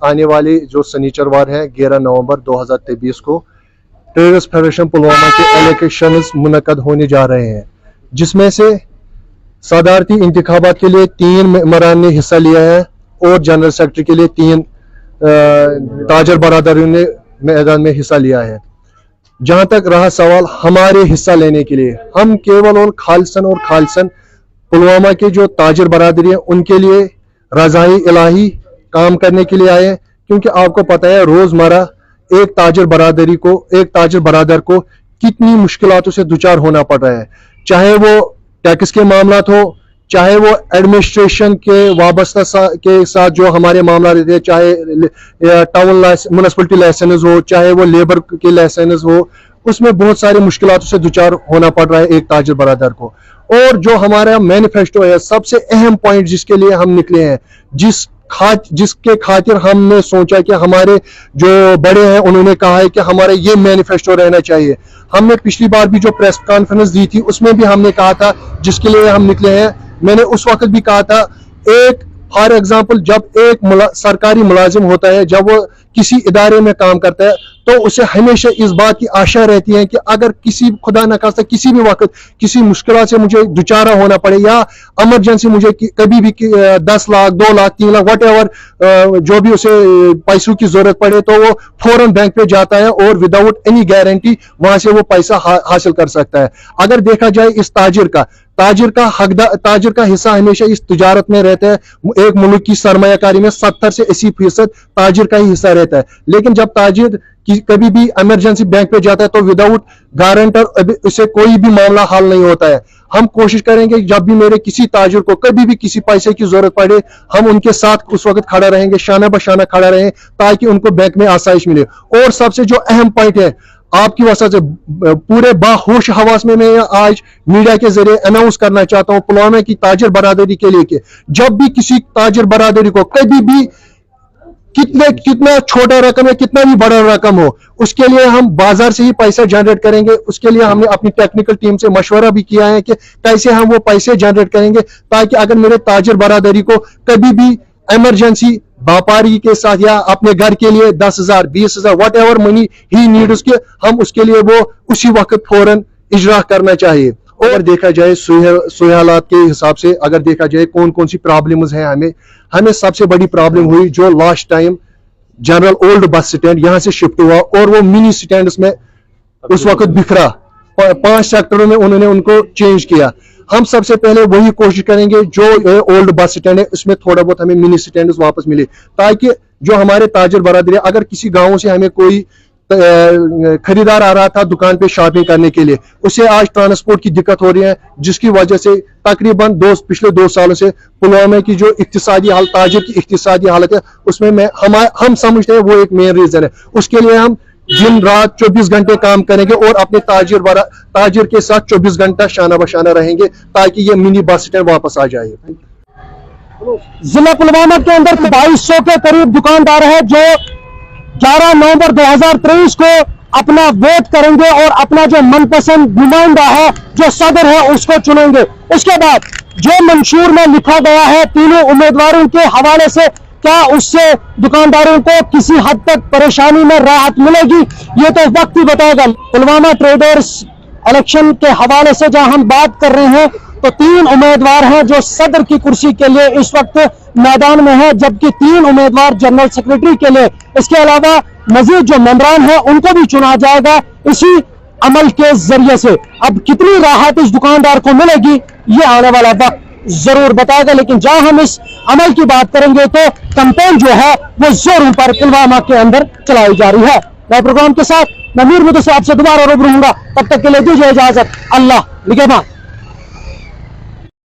आने वाली जो शनिचरवार है 11 नवंबर 2023 को ट्रेडर्स फेडरेशन पुलवामा के इलेक्शंस मुनक्कद होने जा रहे हैं, जिसमें से सदारती इंतखाबात के लिए 3 मेंबरान ने हिस्सा लिया है और जनरल सेक्रेटरी के लिए 3 ताजर बरादरों ने मैदान में हिस्सा लिया है। जहां तक रहा सवाल हमारे हिस्सा लेने के लिए, हम केवल और खालिसन पुलवामा के जो ताजर बरादरी है उनके लिए रज़ाई इलाही काम करने के लिए आए हैं, क्योंकि आपको पता है रोजमर्रा एक ताजर बरादर को कितनी मुश्किलातों से दुचार होना पड़ रहा है, चाहे वो टैक्स के मामला हो, चाहे वो एडमिनिस्ट्रेशन के वाबस्ता के साथ जो हमारे मामला रहते हैं, चाहे टाउन म्युनिसिपलिटी लाइसेंस हो, चाहे वो लेबर के लाइसेंस हो, उसमें बहुत सारी मुश्किलातों से दुचार होना पड़ रहा है एक ताजर बरादर को। और जो हमारा मैनिफेस्टो है, सबसे अहम पॉइंट जिसके लिए हम निकले हैं, जिसके खातिर हमने सोचा कि हमारे जो बड़े हैं उन्होंने कहा है कि हमारे ये मैनिफेस्टो रहना चाहिए। हमने पिछली बार भी जो प्रेस कॉन्फ्रेंस दी थी उसमें भी हमने कहा था जिसके लिए हम निकले हैं। मैंने उस वक्त भी कहा था, एक फॉर एग्जाम्पल जब एक सरकारी मुलाजिम होता है, जब वो किसी इदारे में काम करता है, तो उसे हमेशा इस बात की आशा रहती है कि अगर किसी खुदा न खास्ता किसी भी वक्त किसी मुश्किल से मुझे दुचारा होना पड़े या इमरजेंसी मुझे कभी भी 10 लाख 2 लाख 3 लाख वट एवर जो भी उसे पैसों की जरूरत पड़े, तो वो फौरन बैंक पे जाता है और विदाउट एनी गारंटी वहां से वो पैसा हासिल कर सकता है। अगर देखा जाए इस ताजिर का हिस्सा हमेशा इस तिजारत में रहता है। एक मुल्क की सरमायाकारी में 70 से 80% ताजिर का ही हिस्सा रहता है, लेकिन जब ताजिर कभी भी इमरजेंसी बैंक पे जाता है तो विदाउट गारंटर उसे कोई भी मामला हल नहीं होता है। हम कोशिश करेंगे जब भी मेरे किसी ताजिर को कभी भी किसी पैसे की जरूरत पड़े, हम उनके साथ उस वक्त खड़ा रहेंगे, शाना बशाना खड़ा रहें, ताकि उनको बैंक में आसाइश मिले। और सबसे जो अहम पॉइंट है, आपकी वजह से पूरे बाहोश हवास में मैं आज मीडिया के जरिए अनाउंस करना चाहता हूं पुलवामा की ताजिर बरादरी के लिए कि जब भी किसी ताजिर बरादरी को कभी भी कितना छोटा रकम है कितना भी बड़ा रकम हो, उसके लिए हम बाजार से ही पैसा जनरेट करेंगे। उसके लिए हमने अपनी टेक्निकल टीम से मशवरा भी किया है कि कैसे हम वो पैसे जनरेट करेंगे, ताकि अगर मेरे ताजिर बरादरी को कभी भी इमरजेंसी व्यापारी के साथ या अपने घर के लिए 10,000 20,000 what ever money he need उसके, हम उसके लिए वो उसी वक्त फौरन इजरा करना चाहिए। और देखा जाए सुहालात के हिसाब से, अगर देखा जाए कौन कौन सी प्रॉब्लम्स हैं, हमें सबसे बड़ी प्रॉब्लम हुई जो last time general old bus stand यहाँ से शिफ्ट हुआ और वो मिनी स्टैंड्स में उस वक्त बिखरा, 5 सेक्टरों में उन्होंने उनको चेंज किया। हम सबसे पहले वही कोशिश करेंगे जो ओल्ड बस स्टैंड है उसमें थोड़ा बहुत हमें मिनी स्टैंड वापस मिले, ताकि जो हमारे ताजिर बरादरी, अगर किसी गाँव से हमें कोई खरीदार आ रहा था दुकान पे शॉपिंग करने के लिए, उसे आज ट्रांसपोर्ट की दिक्कत हो रही है, जिसकी वजह से तकरीबन पिछले 2 सालों से पुलवामा की जो इक्तिसादी हालत, ताजिर की इक्तिसादी हालत है, उसमें हम समझते हैं वो एक मेन रीजन है। उसके लिए हम दिन रात 24 घंटे काम करेंगे और अपने ताजिर के साथ 24 घंटा शाना बशाना रहेंगे, ताकि ये मिनी बस स्टैंड वापस आ जाए। जिला पुलवामा के अंदर 2200 के करीब दुकानदार है जो 11 नवंबर 2023 को अपना वोट करेंगे और अपना जो मनपसंद नुमाइंदा है, जो सदर है, उसको चुनेंगे। उसके बाद जो मंशूर में लिखा गया है तीनों उम्मीदवारों के हवाले से, क्या उससे दुकानदारों को किसी हद तक परेशानी में राहत मिलेगी, ये तो वक्त ही बताएगा। पुलवामा ट्रेडर्स इलेक्शन के हवाले से जहां हम बात कर रहे हैं, तो 3 उम्मीदवार हैं जो सदर की कुर्सी के लिए इस वक्त मैदान में है, जबकि 3 उम्मीदवार जनरल सेक्रेटरी के लिए। इसके अलावा मजीद जो मेंबरान हैं उनको भी चुना जाएगा इसी अमल के जरिए से। अब कितनी राहत इस दुकानदार को मिलेगी ये आने वाला वक्त जरूर बताएगा, लेकिन जहां हम इस अमल की बात करेंगे तो कैंपेन जो है वो जोरों पर पुलवामा के अंदर चलाई जा रही है। नए प्रोग्राम के साथ मैं मीर मुदस्सिर आपसे दोबारा रूबरू होऊंगा, तब तक के लिए दीजिए इजाजत। अल्लाह निगहबान।